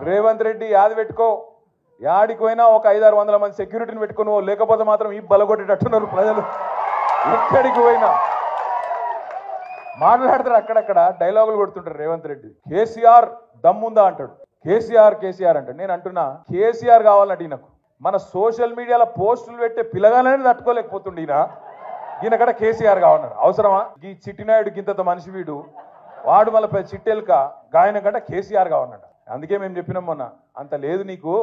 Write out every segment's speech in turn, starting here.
రేవంత్ రెడ్డి యాది పెట్టుకో, యాడికి పోయినా ఒక 500-600 మంది సెక్యూరిటీని పెట్టుకుని లేకపోతే మాత్రం ఈ బలగొట్టేటట్టున్నారు ప్రజలు. ఎక్కడికి పోయినా మాట్లాడతారు, అక్కడక్కడ డైలాగులు కొడుతుంటారు. రేవంత్ రెడ్డి కేసీఆర్ దమ్ముందా అంటాడు, కేసీఆర్ అంటాడు. నేను అంటున్నా కేసీఆర్ కావాలంటే ఈయనకు మన సోషల్ మీడియాలో పోస్టులు పెట్టే పిల్లగానే తట్టుకోలేకపోతుండే ఈయనకడ కేసీఆర్ కావాలన్నాడు. అవసరమా? ఈ చిట్టినాయుడు గింత మనిషి వీడు, వాడు మళ్ళీ చిట్టెలుక గాయన కంటే కేసీఆర్ కావాలన్నాడు. అందుకే మేము చెప్పినాం మొన్న, అంత లేదు నీకు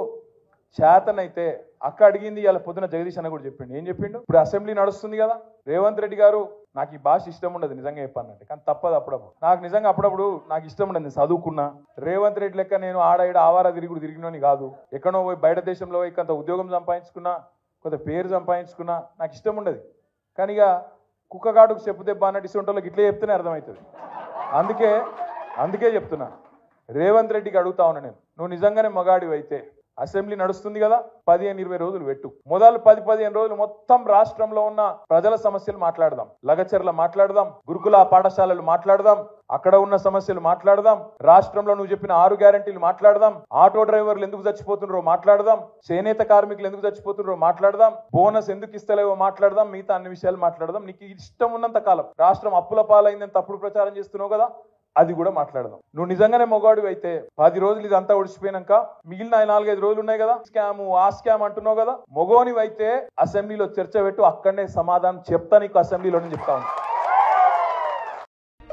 చేతనైతే అక్క అడిగింది. ఇలా పొద్దున జగదీష్ అన్న కూడా చెప్పిండు. ఏం చెప్పిండు? ఇప్పుడు అసెంబ్లీ నడుస్తుంది కదా, రేవంత్ రెడ్డి గారు నాకు ఈ భాష ఇష్టం ఉండదు నిజంగా చెప్పానంటే, కానీ తప్పదు అప్పుడప్పుడు. నాకు నిజంగా అప్పుడప్పుడు నాకు ఇష్టం ఉండదు. నేను చదువుకున్నా రేవంత్ రెడ్డి లెక్క నేను ఆడ ఆవారా తిరిగినోని కాదు. ఎక్కడో పోయి బయట దేశంలో పోయి కొంత ఉద్యోగం సంపాదించుకున్నా, కొంత పేరు సంపాదించుకున్నా, నాకు ఇష్టం ఉండదు. కానీ ఇక కుక్కగాడుకు చెప్పు దెబ్బ అన్నట్టు ఇసుంటోళ్ళకి ఇట్లే చెప్తేనే అర్థమవుతుంది. అందుకే చెప్తున్నా, రేవంత్ రెడ్డికి అడుగుతా ఉన్నా నేను, నువ్వు నిజంగానే మగాడివి అయితే అసెంబ్లీ నడుస్తుంది కదా 15-20 రోజులు పెట్టు. మొదలు 10-15 రోజులు మొత్తం రాష్ట్రంలో ఉన్న ప్రజల సమస్యలు మాట్లాడదాం, లగచర్ల మాట్లాడదాం, గురుకుల పాఠశాలలు మాట్లాడదాం, అక్కడ ఉన్న సమస్యలు మాట్లాడదాం, రాష్ట్రంలో నువ్వు చెప్పిన 6 గ్యారెంటీలు మాట్లాడదాం, ఆటో డ్రైవర్లు ఎందుకు చచ్చిపోతున్నారో మాట్లాడదాం, చేనేత కార్మికులు ఎందుకు చచ్చిపోతున్నారో మాట్లాడదాం, బోనస్ ఎందుకు ఇస్తలేవో మాట్లాడదాం, మిగతా అన్ని విషయాలు మాట్లాడదాం. నీకు ఇష్టం ఉన్నంత కాలం రాష్ట్రం అప్పుల పాలైందని తప్పుడు ప్రచారం చేస్తున్నావు కదా, అది కూడా మాట్లాడదాం. నువ్వు నిజంగానే మొగాడివి అయితే 10 రోజులు ఇదంతా ఒడిచిపోయినాక మిగిలిన 4-5 రోజులు ఉన్నాయి కదా, స్కామ్ ఆ స్కామ్ అంటున్నావు కదా, మొగోనివి అయితే అసెంబ్లీలో చర్చ పెట్టు, అక్కడనే సమాధానం చెప్తా నీకు, అసెంబ్లీలోనే చెప్తా ఉన్నా.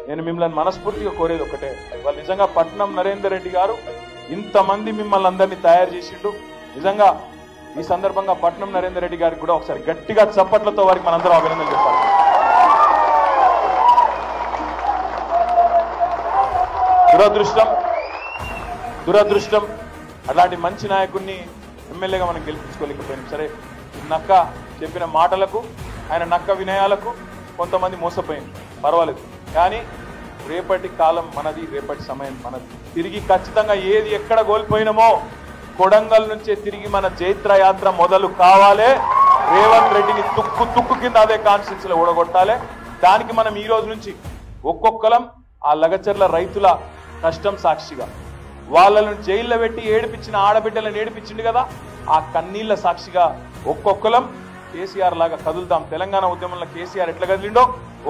నేను మిమ్మల్ని మనస్ఫూర్తిగా కోరేది ఒకటే, వాళ్ళు నిజంగా పట్నం నరేందర్ రెడ్డి గారు ఇంతమంది మిమ్మల్ని అందరినీ తయారు చేసిండు. నిజంగా ఈ సందర్భంగా పట్నం నరేందర్ రెడ్డి గారికి కూడా ఒకసారి గట్టిగా చప్పట్లతో వారికి మనందరం అభినందనలు చెప్పాలి. దురదృష్టం అలాంటి మంచి నాయకుడిని ఎమ్మెల్యేగా మనం గెలిపించుకోలేకపోయినాం. సరే, నక్క చెప్పిన మాటలకు, ఆయన నక్క వినయాలకు కొంతమంది మోసపోయింది, పర్వాలేదు. కానీ రేపటి కాలం మనది, రేపటి సమయం మనది. తిరిగి ఖచ్చితంగా ఏది ఎక్కడ కోల్పోయినామో కొడంగల్ నుంచే తిరిగి మన జైత్ర యాత్ర మొదలు కావాలి. రేవంత్ రెడ్డిని తుక్కు కింద అదే కాన్స్టిట్యూన్సీ లో ఓడగొట్టాలి. దానికి మనం ఈ రోజు నుంచి ఒక్కొక్కలం ఆ లగచర్ల రైతుల కష్టం సాక్షిగా, వాళ్ళను జైల్లో పెట్టి ఏడిపించిన ఆడబిడ్డలను ఏడిపించింది కదా, ఆ కన్నీళ్ల సాక్షిగా ఒక్కొక్కరం కేసీఆర్ లాగా కదులుదాం. తెలంగాణ ఉద్యమంలో కేసీఆర్ ఎట్లా కదిలిండో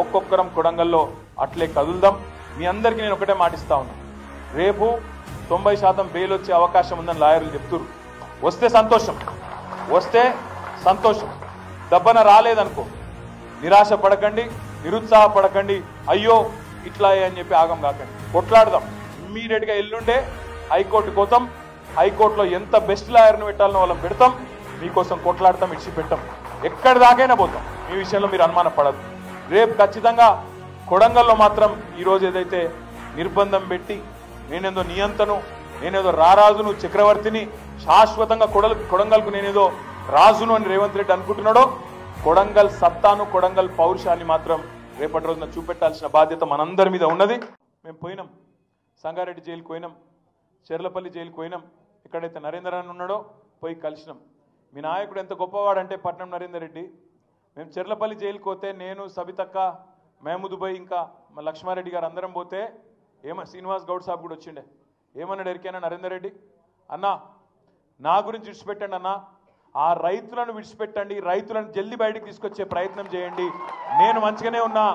ఒక్కొక్కరం కొడంగల్లో అట్లే కదులుదాం. మీ అందరికీ నేను ఒకటే మాటిస్తా ఉన్నా, రేపు 90% బెయిల్ వచ్చే అవకాశం ఉందని లాయర్లు చెప్తున్నారు. వస్తే సంతోషం, దెబ్బన రాలేదనుకో నిరాశ పడకండి, నిరుత్సాహపడకండి, అయ్యో ఇట్లా అని చెప్పి ఆగం కాకండి, కొట్లాడదాం. ఇమ్మీడియట్ గా ఎల్లుండే హైకోర్టు కోతాం, హైకోర్టులో ఎంత బెస్ట్ లాయర్ను పెట్టాలనో వాళ్ళని పెడతాం, మీకోసం కొట్లాడతాం, ఇచ్చి పెట్టాం, ఎక్కడి దాకైనా పోతాం. మీ విషయంలో మీరు అనుమాన పడదు. రేపు ఖచ్చితంగా కొడంగల్లో మాత్రం ఈరోజు ఏదైతే నిర్బంధం పెట్టి నేనేదో నియంతను, నేనేదో రారాజును, చక్రవర్తిని, శాశ్వతంగా కొడంగల్కు నేనేదో రాజును అని రేవంత్ రెడ్డి అనుకుంటున్నాడో, కొడంగల్ సత్తాను, కొడంగల్ పౌరుషాన్ని మాత్రం రేపటి రోజున చూపెట్టాల్సిన బాధ్యత మనందరి మీద ఉన్నది. మేము పోయినాం, సంగారెడ్డి జైలుకు పోయినాం, చెర్లపల్లి జైలుకు పోయినాం, ఎక్కడైతే నరేందర్ అని ఉన్నాడో పోయి కలిసినాం. మీ నాయకుడు ఎంత గొప్పవాడంటే పట్నం నరేందర్ రెడ్డి, మేము చెర్లపల్లి జైలుకు పోతే నేను, సబితక్క, మహమూద్ భాయ్, ఇంకా మా లక్ష్మారెడ్డి గారు అందరం పోతే శ్రీనివాస్ గౌడ్ సాబ్ కూడా వచ్చిండే. ఏమన్నాడు ఎరికైనా నరేందర్ రెడ్డి, అన్నా నా గురించి విడిచిపెట్టండి అన్నా, ఆ రైతులను విడిచిపెట్టండి, రైతులను జల్దీ బయటికి తీసుకొచ్చే ప్రయత్నం చేయండి, నేను మంచిగానే ఉన్నా,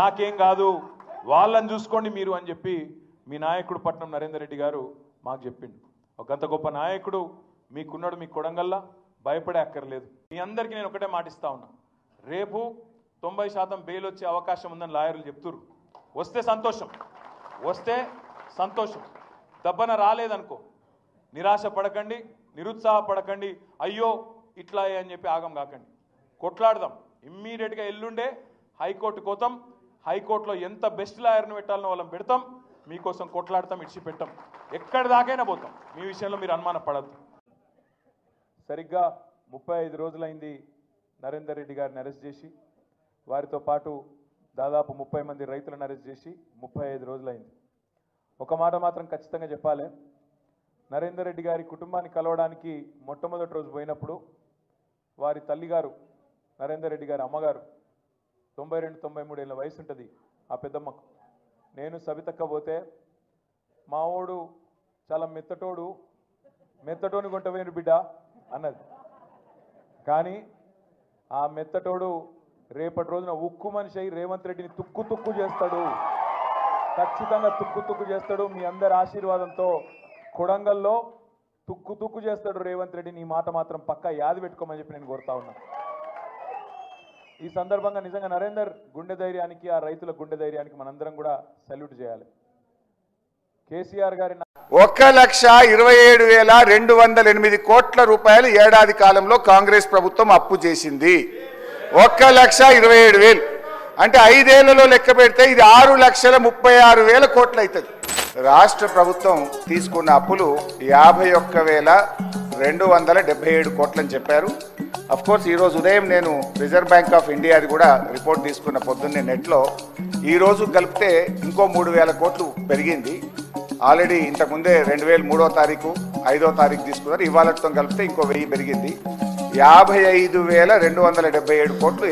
నాకేం కాదు, వాళ్ళని చూసుకోండి మీరు అని చెప్పి మీ నాయకుడు పట్నం నరేందర్ రెడ్డి గారు మాకు చెప్పిండు. ఒక అంత గొప్ప నాయకుడు మీకున్నాడు, మీ కొడంగల్లా, భయపడే అక్కర్లేదు. మీ అందరికీ నేను ఒకటే మాటిస్తా ఉన్నా, రేపు 90% బెయిల్ వచ్చే అవకాశం ఉందని లాయర్లు చెప్తున్నారు. వస్తే సంతోషం, దెబ్బన రాలేదనుకో నిరాశ పడకండి, నిరుత్సాహపడకండి, అయ్యో ఇట్లా అని చెప్పి ఆగం కాకండి, కొట్లాడదాం. ఇమ్మీడియట్గా ఎల్లుండే హైకోర్టు కోతాం, హైకోర్టులో ఎంత బెస్ట్ లాయర్ను పెట్టాలనో వాళ్ళని పెడతాం, మీకోసం కొట్లాడతాం, ఇడిచి పెట్టాం, ఎక్కడి దాకైనా పోతాం. మీ విషయంలో మీరు అనుమాన పడద్దు. సరిగ్గా 35 రోజులైంది నరేందర్ రెడ్డి గారిని అరెస్ట్ చేసి, వారితో పాటు దాదాపు 30 మంది రైతులను అరెస్ట్ చేసి 35 రోజులైంది. ఒక మాట మాత్రం ఖచ్చితంగా చెప్పాలి, నరేందర్ రెడ్డి గారి కుటుంబాన్ని కలవడానికి మొట్టమొదటి రోజు పోయినప్పుడు వారి తల్లిగారు, నరేందర్ రెడ్డి గారి అమ్మగారు, 92-93 ఏళ్ళ వయసు ఉంటుంది ఆ పెద్దమ్మకు. నేను సబితక్క పోతే, మావోడు చాలా మెత్తటోడు, మెత్తటోని కొంటవేరు బిడ్డ అన్నది. కానీ ఆ మెత్తటోడు రేపటి రోజున ఉక్కు మనిషి అయి రేవంత్ రెడ్డిని తుక్కు తుక్కు చేస్తాడు, ఖచ్చితంగా తుక్కు తుక్కు చేస్తాడు. మీ అందరి ఆశీర్వాదంతో కొడంగల్లో తుక్కు తుక్కు చేస్తాడు రేవంత్ రెడ్డిని. ఈ మాట మాత్రం పక్కా యాది పెట్టుకోమని చెప్పి నేను కోరుతా ఉన్నా. ఈ సందర్భంగా నిజంగా నరేందర్ గుండె ధైర్యానికి, ఆ రైతుల గుండె ధైర్యానికి మనందరం కూడా సల్యూట్ చేయాలి. కేసీఆర్ గారి 1,27,208 కోట్ల రూపాయలు ఏడాది కాలంలో కాంగ్రెస్ ప్రభుత్వం అప్పు చేసింది. 1,27,000 అంటే 5 ఏళ్లలో లెక్క పెడితే ఇది 6,36,000 కోట్లు అవుతుంది. రాష్ట్ర ప్రభుత్వం తీసుకున్న అప్పులు 51,277 కోట్లని చెప్పారు. అఫ్కోర్స్ ఈరోజు ఉదయం నేను రిజర్వ్ బ్యాంక్ ఆఫ్ ఇండియాది కూడా రిపోర్ట్ తీసుకున్న పొద్దున్నే నెట్లో. ఈరోజు కలిపితే ఇంకో 3,000 కోట్లు పెరిగింది. ఆల్రెడీ ఇంతకుముందే 2003వ తారీఖు 5వ తారీఖు తీసుకున్నారు. ఇవాళతో కలిపితే ఇంకో 1000 పెరిగింది. 55,277 కోట్లు.